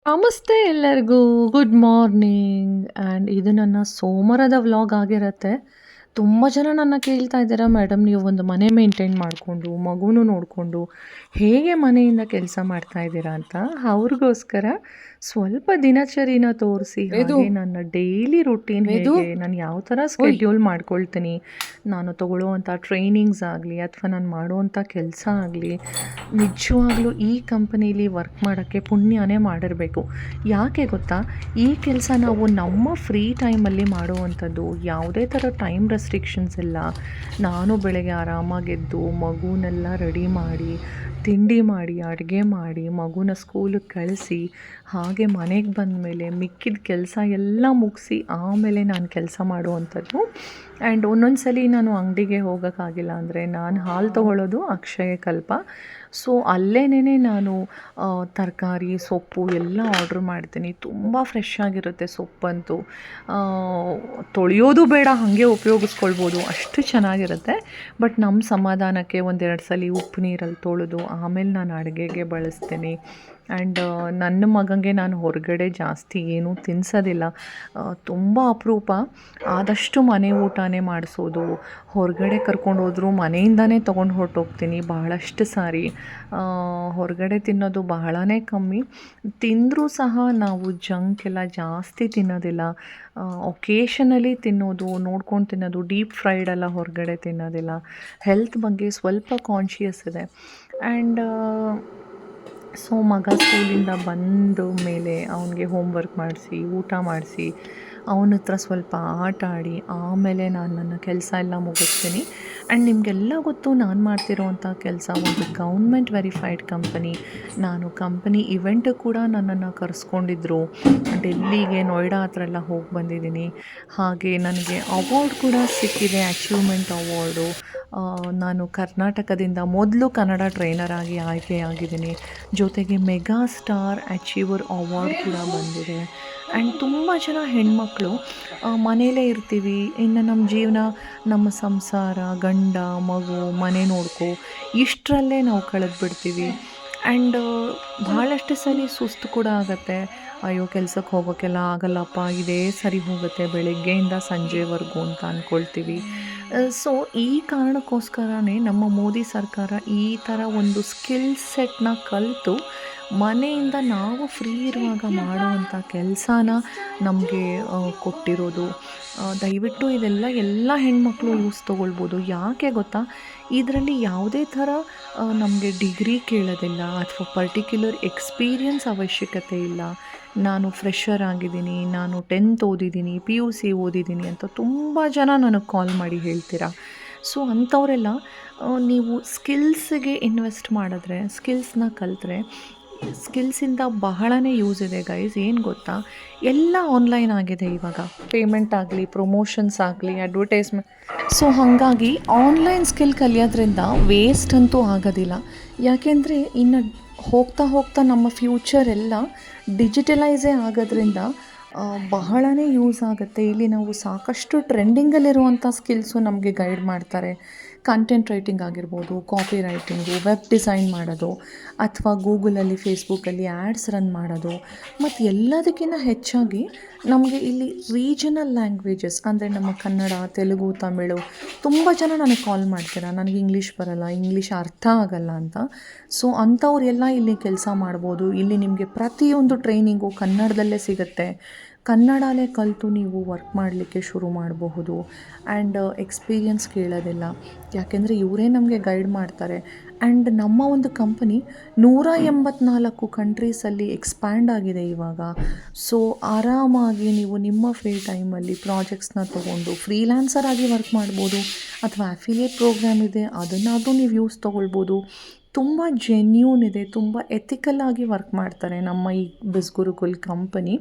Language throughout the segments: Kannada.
ನಮಸ್ತೆ ಎಲ್ಲರಿಗೂ. Good morning. ಆ್ಯಂಡ್ ಇದು ನನ್ನ ಸೋಮವಾರದ ವ್ಲಾಗ್ ಆಗಿರತ್ತೆ. ತುಂಬ ಜನ ನನ್ನ ಕೇಳ್ತಾ ಇದ್ದೀರಾ, ಮೇಡಮ್ ನೀವು ಒಂದು ಮನೆ ಮೇಂಟೈನ್ ಮಾಡಿಕೊಂಡು ಮಗುನೂ ನೋಡಿಕೊಂಡು ಹೇಗೆ ಮನೆಯಿಂದ ಕೆಲಸ ಮಾಡ್ತಾ ಇದ್ದೀರಾ ಅಂತ. ಅವ್ರಿಗೋಸ್ಕರ ಸ್ವಲ್ಪ ದಿನಚರಿನ ತೋರಿಸಿ, ಹಾಗೆ ನನ್ನ ಡೈಲಿ ರುಟೀನ್ ಹೇಗೆ, ನಾನು ಯಾವ ಥರ ಸ್ಕೆಡ್ಯೂಲ್ ಮಾಡ್ಕೊಳ್ತೀನಿ, ನಾನು ತಗೊಳ್ಳುವಂಥ ಟ್ರೈನಿಂಗ್ಸ್ ಆಗಲಿ ಅಥವಾ ನಾನು ಮಾಡುವಂಥ ಕೆಲಸ ಆಗಲಿ, ನಿಜವಾಗ್ಲೂ ಈ ಕಂಪನೀಲಿ ವರ್ಕ್ ಮಾಡೋಕ್ಕೆ ಪುಣ್ಯನೇ ಮಾಡಿರಬೇಕು. ಯಾಕೆ ಗೊತ್ತಾ, ಈ ಕೆಲಸ ನಾವು ನಮ್ಮ ಫ್ರೀ ಟೈಮಲ್ಲಿ ಮಾಡುವಂಥದ್ದು. ಯಾವುದೇ ಥರ ಟೈಮ್ ರೆಸ್ಟ್ರಿಕ್ಷನ್ಸ್ ಇಲ್ಲ. ನಾನು ಬೆಳಗ್ಗೆ ಆರಾಮಾಗೆದ್ದು ಮಗುನೆಲ್ಲ ರೆಡಿ ಮಾಡಿ, ತಿಂಡಿ ಮಾಡಿ, ಅಡುಗೆ ಮಾಡಿ, ಮಗುನ ಸ್ಕೂಲಿಗೆ ಕಳಿಸಿ, ಹಾಗೆ ಮನೆಗೆ ಬಂದಮೇಲೆ ಮಿಕ್ಕಿದ ಕೆಲಸ ಎಲ್ಲ ಮುಗಿಸಿ ಆಮೇಲೆ ನಾನು ಕೆಲಸ ಮಾಡುವಂಥದ್ದು. ಆ್ಯಂಡ್ ಒಂದೊಂದು ಸಲ ನಾನು ಅಂಗಡಿಗೆ ಹೋಗೋಕ್ಕಾಗಿಲ್ಲ ಅಂದರೆ ನಾನು ಹಾಲು ತೊಗೊಳ್ಳೋದು ಅಕ್ಷಯ ಕಲ್ಪ. ಸೊ ಅಲ್ಲೇನೇ ನಾನು ತರಕಾರಿ ಸೊಪ್ಪು ಎಲ್ಲ ಆರ್ಡ್ರ್ ಮಾಡ್ತೀನಿ. ತುಂಬ ಫ್ರೆಶ್ ಆಗಿರುತ್ತೆ ಸೊಪ್ಪಂತೂ. ತೊಳೆಯೋದು ಬೇಡ, ಹಾಗೆ ಉಪಯೋಗಿಸ್ಕೊಳ್ಬೋದು, ಅಷ್ಟು ಚೆನ್ನಾಗಿರುತ್ತೆ. ಬಟ್ ನಮ್ಮ ಸಮಾಧಾನಕ್ಕೆ ಒಂದೆರಡು ಸಲ ಉಪ್ಪು ನೀರಲ್ಲಿ ತೊಳೆದು ಆಮೇಲೆ ನಾನು ಅಡುಗೆಗೆ ಬಳಸ್ತೀನಿ. ಆ್ಯಂಡ್ ನನ್ನ ಮಗನಿಗೆ ನಾನು ಹೊರಗಡೆ ಜಾಸ್ತಿ ಏನೂ ತಿನ್ನಿಸೋದಿಲ್ಲ. ತುಂಬ ಅಪರೂಪ. ಆದಷ್ಟು ಮನೆ ಊಟನೇ ಮಾಡಿಸೋದು. ಹೊರಗಡೆ ಕರ್ಕೊಂಡೋದ್ರು ಮನೆಯಿಂದನೇ ತೊಗೊಂಡು ಹೊರಟೋಗ್ತೀನಿ ಬಹಳಷ್ಟು ಸಾರಿ. ಹೊರಗಡೆ ತಿನ್ನೋದು ಬಹಳನೇ ಕಮ್ಮಿ. ತಿಂದರೂ ಸಹ ನಾವು ಜಂಕ್ ಎಲ್ಲ ಜಾಸ್ತಿ ತಿನ್ನೋದಿಲ್ಲ. ಒಕೇಶನಲ್ಲಿ ತಿನ್ನೋದು, ನೋಡ್ಕೊಂಡು ತಿನ್ನೋದು. ಡೀಪ್ ಫ್ರೈಡೆಲ್ಲ ಹೊರಗಡೆ ತಿನ್ನೋದಿಲ್ಲ. ಹೆಲ್ತ್ ಬಗ್ಗೆ ಸ್ವಲ್ಪ ಕಾನ್ಷಿಯಸ್ ಇದೆ. ಆ್ಯಂಡ್ ಸೊ ಮಗ ಸ್ಕೂಲಿಂದ ಬಂದ ಮೇಲೆ ಅವನಿಗೆ ಹೋಮ್ವರ್ಕ್ ಮಾಡಿಸಿ, ಊಟ ಮಾಡಿಸಿ, ಅವನ ಹತ್ರ ಸ್ವಲ್ಪ ಆಟ ಆಡಿ ಆಮೇಲೆ ನಾನು ನನ್ನ ಕೆಲಸ ಎಲ್ಲ ಮುಗಿಸ್ತೀನಿ. ಆ್ಯಂಡ್ ನಿಮಗೆಲ್ಲ ಗೊತ್ತು, ನಾನು ಮಾಡ್ತಿರೋವಂಥ ಕೆಲಸ ಒಂದು ಗೌರ್ಮೆಂಟ್ ವೆರಿಫೈಡ್ ಕಂಪನಿ. ನಾನು ಕಂಪನಿ ಇವೆಂಟಿಗೆ ಕೂಡ ನನ್ನನ್ನು ಕರೆಸ್ಕೊಂಡಿದ್ರು. ಡೆಲ್ಲಿಗೆ, ನೋಯ್ಡಾ ಹತ್ರ ಎಲ್ಲ ಹೋಗಿ ಬಂದಿದ್ದೀನಿ. ಹಾಗೆ ನನಗೆ ಅವಾರ್ಡ್ ಕೂಡ ಸಿಕ್ಕಿದೆ, ಅಚೀವ್ಮೆಂಟ್ ಅವಾರ್ಡು. ನಾನು ಕರ್ನಾಟಕದಿಂದ ಮೊದಲು ಕನ್ನಡ ಟ್ರೈನರ್ ಆಗಿ ಆಯ್ಕೆಯಾಗಿದ್ದೀನಿ. ಜೊತೆಗೆ ಮೆಗಾ ಸ್ಟಾರ್ ಅಚೀವರ್ ಅವಾರ್ಡ್ ಕೂಡ ಬಂದಿದೆ. ಆ್ಯಂಡ್ ತುಂಬ ಜನ ಹೆಣ್ಮಕ್ಳು ಮನೇಲೇ ಇರ್ತೀವಿ, ಇನ್ನು ನಮ್ಮ ಜೀವನ, ನಮ್ಮ ಸಂಸಾರ, ಗಂಡ ಮಗು, ಮನೆ ನೋಡ್ಕೊ, ಇಷ್ಟರಲ್ಲೇ ನಾವು ಕಳೆದ್ಬಿಡ್ತೀವಿ. ಆ್ಯಂಡ್ ಭಾಳಷ್ಟು ಸಲ ಸುಸ್ತು ಕೂಡ ಆಗುತ್ತೆ. ಅಯ್ಯೋ ಕೆಲ್ಸಕ್ಕೆ ಹೋಗೋಕ್ಕೆಲ್ಲ ಆಗಲ್ಲಪ್ಪ, ಇದೇ ಸರಿ ಹೋಗುತ್ತೆ ಬೆಳಗ್ಗೆಯಿಂದ ಸಂಜೆವರೆಗೂ ಅಂತ ಅಂದ್ಕೊಳ್ತೀವಿ. ಸೊ ಈ ಕಾರಣಕ್ಕೋಸ್ಕರನೇ ನಮ್ಮ ಮೋದಿ ಸರ್ಕಾರ ಈ ಥರ ಒಂದು ಸ್ಕಿಲ್ ಸೆಟ್ನ ಕಲಿತು ಮನೆಯಿಂದ ನಾವು ಫ್ರೀ ಇರುವಾಗ ಮಾಡುವಂಥ ಕೆಲಸನ ನಮಗೆ ಕೊಟ್ಟಿರೋದು. ದಯವಿಟ್ಟು ಇದೆಲ್ಲ ಎಲ್ಲ ಹೆಣ್ಮಕ್ಳು ಯೂಸ್ ತೊಗೊಳ್ಬೋದು. ಯಾಕೆ ಗೊತ್ತಾ, ಇದರಲ್ಲಿ ಯಾವುದೇ ಥರ ನಮಗೆ ಡಿಗ್ರಿ ಕೇಳೋದಿಲ್ಲ ಅಥವಾ ಪರ್ಟಿಕ್ಯುಲರ್ ಎಕ್ಸ್ಪೀರಿಯನ್ಸ್ ಅವಶ್ಯಕತೆ ಇಲ್ಲ. ನಾನು ಫ್ರೆಷರ್ ಆಗಿದ್ದೀನಿ, ನಾನು 10th ಓದಿದ್ದೀನಿ, PUC ಓದಿದ್ದೀನಿ ಅಂತ ತುಂಬ ಜನ ನನಗೆ ಕಾಲ್ ಮಾಡಿ ಹೇಳ್ತೀರಾ. ಸೊ ಅಂಥವರೆಲ್ಲ ನೀವು ಸ್ಕಿಲ್ಸ್ಗೆ ಇನ್ವೆಸ್ಟ್ ಮಾಡಿದ್ರೆ, ಸ್ಕಿಲ್ಸ್ನ ಕಲಿತ್ರೆ, ಸ್ಕಿಲ್ಸಿಂದ ಬಹಳನೇ ಯೂಸ್ ಇದೆ ಗೈಸ್. ಏನು ಗೊತ್ತಾ, ಎಲ್ಲ ಆನ್ಲೈನ್ ಆಗಿದೆ ಇವಾಗ. ಪೇಮೆಂಟ್ ಆಗಲಿ, ಪ್ರಮೋಷನ್ಸ್ ಆಗಲಿ, ಅಡ್ವರ್ಟೈಸ್ಮೆಂಟ್. ಸೊ ಹಾಗಾಗಿ ಆನ್ಲೈನ್ ಸ್ಕಿಲ್ ಕಲಿಯೋದ್ರಿಂದ ವೇಸ್ಟ್ ಅಂತೂ ಆಗೋದಿಲ್ಲ. ಯಾಕೆಂದರೆ ಇನ್ನು ಹೋಗ್ತಾ ಹೋಗ್ತಾ ನಮ್ಮ ಫ್ಯೂಚರ್ ಎಲ್ಲ ಡಿಜಿಟಲೈಸೇ ಆಗೋದ್ರಿಂದ ಬಹಳನೇ ಯೂಸ್ ಆಗುತ್ತೆ. ಇಲ್ಲಿ ನಾವು ಸಾಕಷ್ಟು ಟ್ರೆಂಡಿಂಗಲ್ಲಿರುವಂಥ ಸ್ಕಿಲ್ಸು ನಮಗೆ ಗೈಡ್ ಮಾಡ್ತಾರೆ. ಕಂಟೆಂಟ್ ರೈಟಿಂಗ್ ಆಗಿರ್ಬೋದು, ಕಾಪಿ ರೈಟಿಂಗು, ವೆಬ್ ಡಿಸೈನ್ ಮಾಡೋದು, ಅಥವಾ ಗೂಗಲಲ್ಲಿ, ಫೇಸ್ಬುಕ್ಕಲ್ಲಿ ಆ್ಯಡ್ಸ್ ರನ್ ಮಾಡೋದು. ಮತ್ತು ಎಲ್ಲದಕ್ಕಿಂತ ಹೆಚ್ಚಾಗಿ ನಮಗೆ ಇಲ್ಲಿ ರೀಜನಲ್ ಲ್ಯಾಂಗ್ವೇಜಸ್ ಅಂದರೆ ನಮ್ಮ ಕನ್ನಡ, ತೆಲುಗು, ತಮಿಳು. ತುಂಬ ಜನ ನನಗೆ ಕಾಲ್ ಮಾಡ್ತೀರಾ, ನನಗೆ ಇಂಗ್ಲೀಷ್ ಬರೋಲ್ಲ, ಇಂಗ್ಲೀಷ್ ಅರ್ಥ ಆಗಲ್ಲ ಅಂತ. ಸೊ ಅಂಥವರೆಲ್ಲ ಇಲ್ಲಿ ಕೆಲಸ ಮಾಡ್ಬೋದು. ಇಲ್ಲಿ ನಿಮಗೆ ಪ್ರತಿಯೊಂದು ಟ್ರೈನಿಂಗು ಕನ್ನಡದಲ್ಲೇ ಸಿಗುತ್ತೆ. ಕನ್ನಡನೇ ಕಲಿತು ನೀವು ವರ್ಕ್ ಮಾಡಲಿಕ್ಕೆ ಶುರು ಮಾಡಬಹುದು. ಆ್ಯಂಡ್ ಎಕ್ಸ್ಪೀರಿಯನ್ಸ್ ಕೇಳೋದಿಲ್ಲ, ಯಾಕೆಂದರೆ ಇವರೇ ನಮಗೆ ಗೈಡ್ ಮಾಡ್ತಾರೆ. ಆ್ಯಂಡ್ ನಮ್ಮ ಒಂದು ಕಂಪನಿ 184 ಕಂಟ್ರೀಸಲ್ಲಿ ಎಕ್ಸ್ಪ್ಯಾಂಡ್ ಆಗಿದೆ ಇವಾಗ. ಸೊ ಆರಾಮಾಗಿ ನೀವು ನಿಮ್ಮ ಫ್ರೀ ಟೈಮಲ್ಲಿ ಪ್ರಾಜೆಕ್ಟ್ಸ್ನ ತೊಗೊಂಡು ಫ್ರೀಲ್ಯಾನ್ಸರ್ ಆಗಿ ವರ್ಕ್ ಮಾಡ್ಬೋದು, ಅಥವಾ ಅಫಿಲಿಯೇಟ್ ಪ್ರೋಗ್ರಾಮ್ ಇದೆ ಅದನ್ನಾದರೂ ನೀವು ಯೂಸ್ ತೊಗೊಳ್ಬೋದು. ತುಂಬ ಜೆನ್ಯೂನ್ ಇದೆ, ತುಂಬ ಎಥಿಕಲ್ ಆಗಿ ವರ್ಕ್ ಮಾಡ್ತಾರೆ ನಮ್ಮ ಈ ಬಿಸ್ಗುರುಕುಲ್ ಕಂಪನಿ.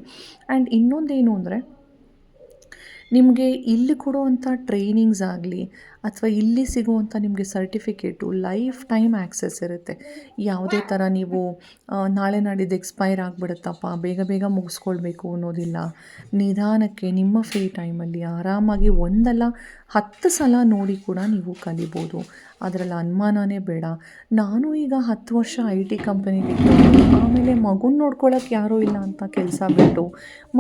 ಆ್ಯಂಡ್ ಇನ್ನೊಂದೇನು ಅಂದರೆ, ನಿಮಗೆ ಇಲ್ಲಿ ಕೊಡುವಂಥ ಟ್ರೈನಿಂಗ್ಸ್ ಆಗಲಿ ಅಥವಾ ಇಲ್ಲಿ ಸಿಗುವಂಥ ನಿಮಗೆ ಸರ್ಟಿಫಿಕೇಟು ಲೈಫ್ ಟೈಮ್ ಆ್ಯಕ್ಸೆಸ್ ಇರುತ್ತೆ. ಯಾವುದೇ ಥರ ನೀವು ನಾಳೆ ನಾಡಿದ್ದು ಎಕ್ಸ್ಪೈರ್ ಆಗಿಬಿಡುತ್ತಪ್ಪ, ಬೇಗ ಬೇಗ ಮುಗಿಸ್ಕೊಳ್ಬೇಕು ಅನ್ನೋದಿಲ್ಲ. ನಿಧಾನಕ್ಕೆ ನಿಮ್ಮ ಫ್ರೀ ಟೈಮಲ್ಲಿ ಆರಾಮಾಗಿ ಒಂದಲ್ಲ 10 ಸಲ ನೋಡಿ ಕೂಡ ನೀವು ಕಲಿಬೋದು. ಅದರಲ್ಲಿ ಅನುಮಾನನೇ ಬೇಡ. ನಾನು ಈಗ 10 ವರ್ಷ IT ಕಂಪನಿಲಿದ್ದು, ಆಮೇಲೆ ಮಗುನ ನೋಡ್ಕೊಳ್ಳೋಕೆ ಯಾರೂ ಇಲ್ಲ ಅಂತ ಕೆಲಸ ಬಿಟ್ಟು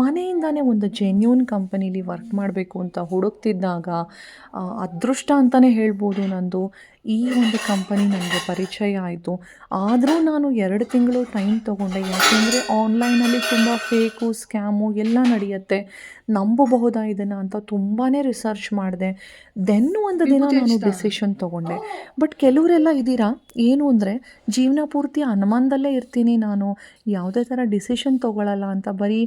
ಮನೆಯಿಂದನೇ ಒಂದು ಜೆನ್ಯೂನ್ ಕಂಪನೀಲಿ ವರ್ಕ್ ಮಾಡಬೇಕು ಅಂತ ಹುಡುಕ್ತಿದ್ದಾಗ ಅದೃಷ್ಟ ಅಂತಲೇ ಹೇಳ್ಬೋದು ನಂದು. ಈ ಒಂದು ಕಂಪನಿ ನನಗೆ ಪರಿಚಯ ಆಯಿತು. ಆದರೂ ನಾನು 2 ತಿಂಗಳು ಟೈಮ್ ತೊಗೊಂಡೆ. ಯಾಕೆಂದರೆ ಆನ್ಲೈನಲ್ಲಿ ತುಂಬ ಫೇಕು, ಸ್ಕ್ಯಾಮು ಎಲ್ಲ ನಡೆಯುತ್ತೆ. ನಂಬಬಹುದಾ ಇದನ್ನು ಅಂತ ತುಂಬಾ ರಿಸರ್ಚ್ ಮಾಡಿದೆ. ದೆನ್ ಒಂದು ದಿನ ನಾನು ಡಿಸಿಷನ್ ತೊಗೊಂಡೆ. ಬಟ್ ಕೆಲವರೆಲ್ಲ ಇದ್ದೀರಾ, ಏನು ಅಂದರೆ ಜೀವನ ಪೂರ್ತಿ ಅನುಮಾನದಲ್ಲೇ ಇರ್ತೀನಿ ನಾನು, ಯಾವುದೇ ಥರ ಡಿಸಿಷನ್ ತೊಗೊಳ್ಳಲ್ಲ ಅಂತ ಬರೀ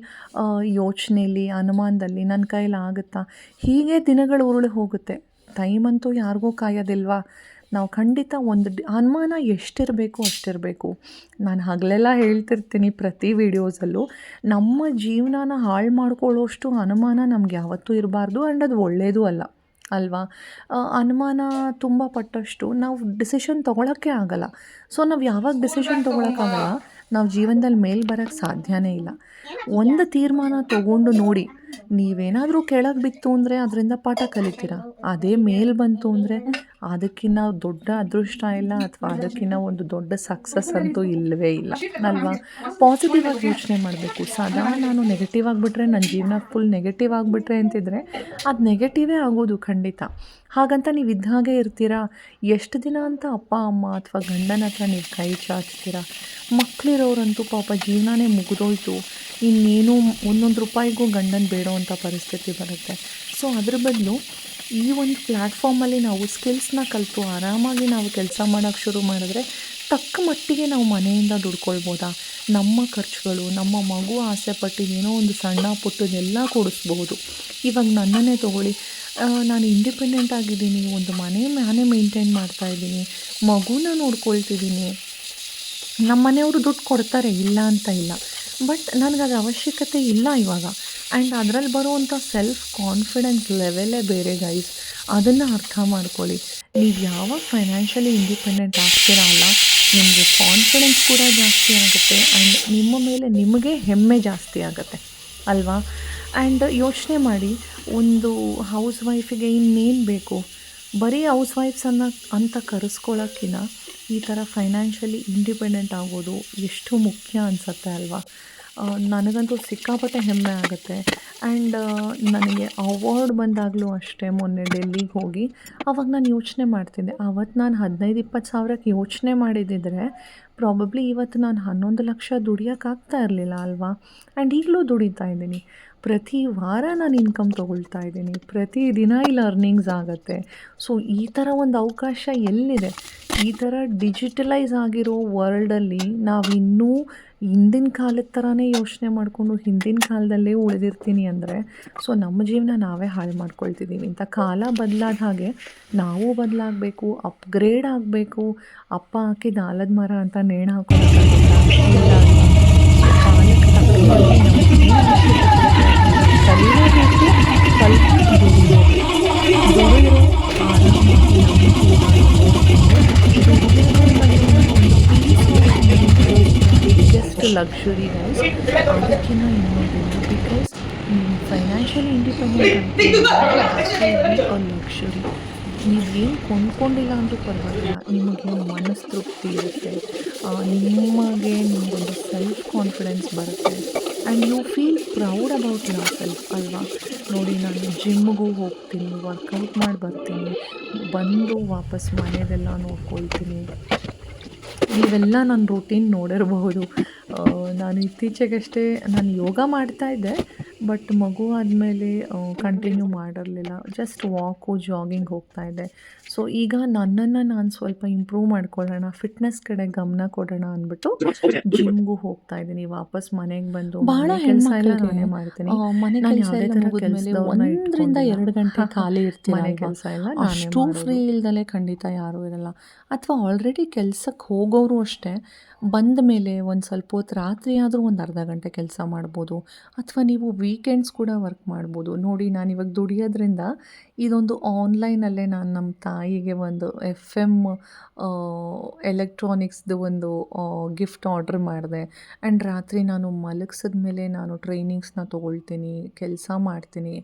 ಯೋಚನೆಯಲ್ಲಿ, ಅನುಮಾನದಲ್ಲಿ ನನ್ನ ಕೈಲಾಗುತ್ತಾ, ಹೀಗೆ ದಿನಗಳು ಉರುಳಿ ಹೋಗುತ್ತೆ. ಟೈಮಂತೂ ಯಾರಿಗೂ ಕಾಯೋದಿಲ್ವಾ? ನಾವು ಖಂಡಿತ ಒಂದು ಅನುಮಾನ ಎಷ್ಟಿರಬೇಕು ಅಷ್ಟಿರಬೇಕು. ನಾನು ಹಗಲೆಲ್ಲ ಹೇಳ್ತಿರ್ತೀನಿ ಪ್ರತಿ ವೀಡಿಯೋಸಲ್ಲೂ, ನಮ್ಮ ಜೀವನನ ಹಾಳು ಮಾಡ್ಕೊಳ್ಳೋಷ್ಟು ಅನುಮಾನ ನಮ್ಗೆ ಯಾವತ್ತೂ ಇರಬಾರ್ದು. ಆ್ಯಂಡ್ ಅದು ಒಳ್ಳೆಯದೂ ಅಲ್ಲ ಅಲ್ವಾ? ಅನುಮಾನ ತುಂಬ ಪಟ್ಟಷ್ಟು ನಾವು ಡಿಸಿಷನ್ ತೊಗೊಳಕ್ಕೆ ಆಗಲ್ಲ. ಸೊ ನಾವು ಯಾವಾಗ ಡಿಸಿಷನ್ ತೊಗೊಳಕ್ಕಾಗಲ್ಲ, ನಾವು ಜೀವನದಲ್ಲಿ ಮೇಲೆ ಬರೋಕ್ಕೆ ಸಾಧ್ಯನೇ ಇಲ್ಲ. ಒಂದು ತೀರ್ಮಾನ ತೊಗೊಂಡು ನೋಡಿ, ನೀವೇನಾದರೂ ಕೆಳಗೆ ಬಿತ್ತು ಅಂದರೆ ಅದರಿಂದ ಪಾಠ ಕಲಿತೀರ. ಅದೇ ಮೇಲೆ ಬಂತು ಅಂದರೆ ಅದಕ್ಕಿಂತ ದೊಡ್ಡ ಅದೃಷ್ಟ ಇಲ್ಲ, ಅಥವಾ ಅದಕ್ಕಿಂತ ಒಂದು ದೊಡ್ಡ ಸಕ್ಸಸ್ ಅಂತೂ ಇಲ್ಲವೇ ಇಲ್ಲ ಅಲ್ವಾ? ಪಾಸಿಟಿವ್ ಆಗಿ ಯೋಚನೆ ಮಾಡಬೇಕು. ಸದಾ ನಾನು ನೆಗೆಟಿವ್ ಆಗಿಬಿಟ್ರೆ, ನನ್ನ ಜೀವನ ಫುಲ್ ನೆಗೆಟಿವ್ ಆಗಿಬಿಟ್ರೆ ಅಂತಿದ್ರೆ ಅದು ನೆಗೆಟಿವೇ ಆಗೋದು ಖಂಡಿತ. ಹಾಗಂತ ನೀವು ಇದ್ದ ಹಾಗೆ ಇರ್ತೀರಾ? ಎಷ್ಟು ದಿನ ಅಂತ ಅಪ್ಪ ಅಮ್ಮ ಅಥವಾ ಗಂಡನ ಹತ್ರ ನೀವು ಕೈ ಚಾಚ್ತೀರಾ? ಮಕ್ಕಳಿರೋರಂತೂ ಪಾಪ ಜೀವನನೇ ಮುಗಿದೋಯ್ತು, ಇನ್ನೇನು ಒಂದೊಂದು ರೂಪಾಯಿಗೂ ಗಂಡನ ಬೇಡೋವಂಥ ಪರಿಸ್ಥಿತಿ ಬರುತ್ತೆ. ಸೊ ಅದ್ರ ಬದಲು ಈ ಒಂದು ಪ್ಲ್ಯಾಟ್ಫಾರ್ಮಲ್ಲಿ ನಾವು ಸ್ಕಿಲ್ಸ್ನ ಕಲಿತು ಆರಾಮಾಗಿ ನಾವು ಕೆಲಸ ಮಾಡೋಕ್ಕೆ ಶುರು ಮಾಡಿದ್ರೆ ತಕ್ಕ ಮಟ್ಟಿಗೆ ನಾವು ಮನೆಯಿಂದ ದುಡ್ಕೊಳ್ಬೋದಾ? ನಮ್ಮ ಖರ್ಚುಗಳು, ನಮ್ಮ ಮಗು ಆಸೆ ಪಟ್ಟಿದ್ದೇನೋ ಒಂದು ಸಣ್ಣ ಪುಟ್ಟದೆಲ್ಲ ಕೊಡಿಸ್ಬಹುದು. ಇವಾಗ ನನ್ನನ್ನೇ ತೊಗೊಳ್ಳಿ, ನಾನು ಇಂಡಿಪೆಂಡೆಂಟ್ ಆಗಿದ್ದೀನಿ, ಒಂದು ನಾನೇ ಮೇಂಟೈನ್ ಮಾಡ್ತಾಯಿದ್ದೀನಿ, ಮಗುನ ನೋಡ್ಕೊಳ್ತಿದ್ದೀನಿ. ನಮ್ಮ ಮನೆಯವರು ದುಡ್ಡು ಕೊಡ್ತಾರೆ, ಇಲ್ಲ ಅಂತ ಇಲ್ಲ. ಬಟ್ ನನಗದು ಅವಶ್ಯಕತೆ ಇಲ್ಲ ಇವಾಗ. ಆ್ಯಂಡ್ ಅದರಲ್ಲಿ ಬರುವಂಥ ಸೆಲ್ಫ್ ಕಾನ್ಫಿಡೆನ್ಸ್ ಲೆವೆಲೇ ಬೇರೆ ಗೈಸ್. ಅದನ್ನು ಅರ್ಥ ಮಾಡ್ಕೊಳ್ಳಿ. ನೀವು ಯಾವಾಗ ಫೈನಾನ್ಷಿಯಲಿ ಇಂಡಿಪೆಂಡೆಂಟ್ ಆಗ್ತೀರಾ ಅಲ್ಲ, ನಿಮಗೆ ಕಾನ್ಫಿಡೆನ್ಸ್ ಕೂಡ ಜಾಸ್ತಿ ಆಗುತ್ತೆ. ಆ್ಯಂಡ್ ನಿಮ್ಮ ಮೇಲೆ ನಿಮಗೆ ಹೆಮ್ಮೆ ಜಾಸ್ತಿ ಆಗುತ್ತೆ ಅಲ್ವಾ? ಆ್ಯಂಡ್ ಯೋಚನೆ ಮಾಡಿ, ಒಂದು ಹೌಸ್ ವೈಫಿಗೆ ಇನ್ನೇನು ಬೇಕು? ಬರೀ ಹೌಸ್ ವೈಫ್ಸನ್ನು ಅಂತ ಕರೆಸ್ಕೊಳ್ಳೋಕ್ಕಿಂತ ಈ ಥರ ಫೈನಾನ್ಷಿಯಲಿ ಇಂಡಿಪೆಂಡೆಂಟ್ ಆಗೋದು ಎಷ್ಟು ಮುಖ್ಯ ಅನಿಸುತ್ತೆ ಅಲ್ವಾ? ನನಗಂತೂ ಸಿಕ್ಕಾಪಟ್ಟೆ ಹೆಮ್ಮೆ ಆಗುತ್ತೆ. ಆ್ಯಂಡ್ ನನಗೆ ಅವಾರ್ಡ್ ಬಂದಾಗಲೂ ಅಷ್ಟೇ, ಮೊನ್ನೆ ಡೆಲ್ಲಿಗೆ ಹೋಗಿ ಆವಾಗ ನಾನು ಯೋಚನೆ ಮಾಡ್ತಿದ್ದೆ, ಆವತ್ತು ನಾನು 15-20 ಸಾವಿರಕ್ಕೆ ಯೋಚನೆ ಮಾಡಿದ್ದಿದ್ರೆ ಪ್ರಾಬಬ್ಲಿ ಇವತ್ತು ನಾನು 11 ಲಕ್ಷ ದುಡಿಯೋಕ್ಕಾಗ್ತಾ ಇರಲಿಲ್ಲ ಅಲ್ವಾ? ಆ್ಯಂಡ್ ಈಗಲೂ ದುಡಿತಾ ಇದ್ದೀನಿ. ಪ್ರತಿ ವಾರ ನಾನು ಇನ್ಕಮ್ ತೊಗೊಳ್ತಾ ಇದ್ದೀನಿ, ಪ್ರತಿದಿನ ಇಲ್ಲಿ ಅರ್ನಿಂಗ್ಸ್ ಆಗುತ್ತೆ. ಸೊ ಈ ಥರ ಒಂದು ಅವಕಾಶ ಎಲ್ಲಿದೆ? ಈ ಥರ ಡಿಜಿಟಲೈಸ್ ಆಗಿರೋ ವರ್ಲ್ಡಲ್ಲಿ ನಾವಿನ್ನೂ ಹಿಂದಿನ ಕಾಲದ ಥರನೇ ಯೋಚನೆ ಮಾಡಿಕೊಂಡು ಹಿಂದಿನ ಕಾಲದಲ್ಲೇ ಉಳಿದಿರ್ತೀನಿ ಅಂದರೆ, ಸೊ ನಮ್ಮ ಜೀವನ ನಾವೇ ಹಾಳು ಮಾಡ್ಕೊಳ್ತಿದ್ದೀವಿ. ಇಂಥ ಕಾಲ ಬದಲಾದ ಹಾಗೆ ನಾವು ಬದಲಾಗಬೇಕು, ಅಪ್ಗ್ರೇಡ್ ಆಗಬೇಕು. ಅಪ್ಪ ಹಾಕಿದ ಆಲದ ಮರ ಅಂತ ನೇಣು ಹಾಕೋಕ್ಕಾಗಲ್ಲ. ಕಾಲಕ್ಕೆ ತಕ್ಕಂಗೆ ನಮ್ಮ ಜೀವನ ಕಲಿಯಲೇಬೇಕು, ಕಲಿತು ದುಡಿಯಬೇಕು. ದುಡಿದ್ರೆ ಆರಾಮಾಗಿ ನಮ್ಮ ಬಿಗ್ಗೆಸ್ಟ್ ಲಕ್ಸುರಿ ಗೈಸ್. ಅದಕ್ಕಿಂತ ಇನ್ನೊಂದಿಲ್ಲ. ಬಿಕಾಸ್ ಫೈನಾನ್ಷಿಯಲಿ ಇಂಡಿಪೆಂಡೆಂಟ್ ಅಂತ ಲಕ್ಸುರಿ. ನೀವೇನು ಕೊಂಡ್ಕೊಂಡಿಲ್ಲ ಅಂದರೂ ಪರವಾಗಿಲ್ಲ, ನಿಮಗೆ ಮನಸ್ತೃಪ್ತಿ ಇರುತ್ತೆ, ನಿಮಗೊಂದು ಸೆಲ್ಫ್ ಕಾನ್ಫಿಡೆನ್ಸ್ ಬರುತ್ತೆ. And you feel proud about yourself ಅಲ್ವಾ? ನೋಡಿ, ನಾನು ಜಿಮ್ಗೂ ಹೋಗ್ತೀನಿ, ವರ್ಕೌಟ್ ಮಾಡಿ ಬರ್ತೀನಿ, ಬಂದು ವಾಪಸ್ ಮನೆಯದೆಲ್ಲ ನೋಡ್ಕೊಳ್ತೀನಿ. ಇವೆಲ್ಲ ನನ್ನ ರೂಟೀನ್ ನೋಡಿರಬಹುದು. ನಾನು ಇತ್ತೀಚೆಗಷ್ಟೇ ನಾನು ಯೋಗ ಮಾಡ್ತಾಯಿದ್ದೆ, ಬಟ್ ಮಗು ಆದಮೇಲೆ ಕಂಟಿನ್ಯೂ ಮಾಡಿರಲಿಲ್ಲ. ಜಸ್ಟ್ ವಾಕು, ಜಾಗಿಂಗ್ ಹೋಗ್ತಾಯಿದ್ದೆ. ಸೊ ಈಗ ನನ್ನನ್ನು ನಾನು ಸ್ವಲ್ಪ ಇಂಪ್ರೂವ್ ಮಾಡ್ಕೊಳ್ಳೋಣ, ಫಿಟ್ನೆಸ್ ಕಡೆ ಗಮನ ಕೊಡೋಣ ಅಂದ್ಬಿಟ್ಟು ಜಿಮ್ಗೂ ಹೋಗ್ತಾ ಇದ್ದೀನಿ. ವಾಪಸ್ ಮನೆಗೆ ಬಂದು ಬಹಳ ಕೆಲಸ ಎಲ್ಲ ಹೆಣ್ಮಕ್ಳಿಗೆ ನಾನೇ ಮಾಡ್ತೀನಿ. ಮನೆ ನಾನು ಕೆಲಸ ಯಾವುದೇ ಎಲ್ಲ ಥರ ಮುಗಿದ್ಮೇಲೆ ಕೆಲಸದವ್ರನ್ನ 1-2 ಗಂಟೆ ಖಾಲಿ ಇರ್ತೀರ ಮನೆ ಅಲ್ವಾ? ಕೆಲಸ ಎಲ್ಲ ನಾನೇ ಅಷ್ಟು ಫ್ರೀ ಮಾಡೋದು. ಇಲ್ದಲೆ ಖಂಡಿತ ಯಾರೂ ಇರಲ್ಲ. ಅಥವಾ ಆಲ್ರೆಡಿ ಕೆಲ್ಸಕ್ಕೆ ಹೋಗೋರು ಅಷ್ಟೇ, ಬಂದ ಮೇಲೆ ಒಂದು ಸ್ವಲ್ಪ ಹೊತ್ತು ರಾತ್ರಿ ಆದರೂ ಒಂದು ಅರ್ಧ ಗಂಟೆ ಕೆಲಸ ಮಾಡ್ಬೋದು. ಅಥವಾ ನೀವು ವೀಕೆಂಡ್ಸ್ ಕೂಡ ವರ್ಕ್ ಮಾಡ್ಬೋದು. ನೋಡಿ ನಾನಿವಾಗ ದುಡಿಯೋದ್ರಿಂದ ಇದೊಂದು ಆನ್ಲೈನಲ್ಲೇ ನಾನು ನಮ್ಮ ತಾಯಿಗೆ ಒಂದು FM ಎಲೆಕ್ಟ್ರಾನಿಕ್ಸ್‌ದು ಒಂದು ಗಿಫ್ಟ್ ಆರ್ಡ್ರ್ ಮಾಡಿದೆ. ಆ್ಯಂಡ್ ರಾತ್ರಿ ನಾನು ಮಲಗಿಸಿದ ಮೇಲೆ ನಾನು ಟ್ರೈನಿಂಗ್ಸ್‌ನ ತೊಗೊಳ್ತೀನಿ, ಕೆಲಸ ಮಾಡ್ತೀನಿ.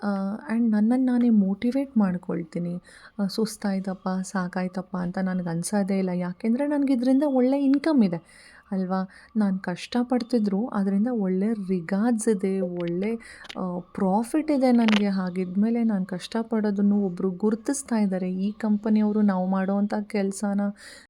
ಆ್ಯಂಡ್ ನನ್ನನ್ನು ನಾನೇ ಮೋಟಿವೇಟ್ ಮಾಡ್ಕೊಳ್ತೀನಿ. ಸುಸ್ತಾಯ್ತಪ್ಪ, ಸಾಕಾಯ್ತಪ್ಪ ಅಂತ ನನಗೆ ಅನ್ಸೋದೇ ಇಲ್ಲ. ಯಾಕೆಂದರೆ ನನಗಿದ್ರಿಂದ ಒಳ್ಳೆ ಇನ್ಕಮ್ ಇದೆ ಅಲ್ವಾ? ನಾನು ಕಷ್ಟಪಡ್ತಿದ್ರು ಅದರಿಂದ ಒಳ್ಳೆ ರಿಗಾರ್ಡ್ಸ್ ಇದೆ, ಒಳ್ಳೆ ಪ್ರಾಫಿಟ್ ಇದೆ ನನಗೆ. ಹಾಗಿದ್ಮೇಲೆ ನಾನು ಕಷ್ಟಪಡೋದನ್ನು ಒಬ್ಬರು ಗುರುತಿಸ್ತಾ ಇದ್ದಾರೆ. ಈ ಕಂಪನಿಯವರು ನಾವು ಮಾಡೋವಂಥ ಕೆಲಸನ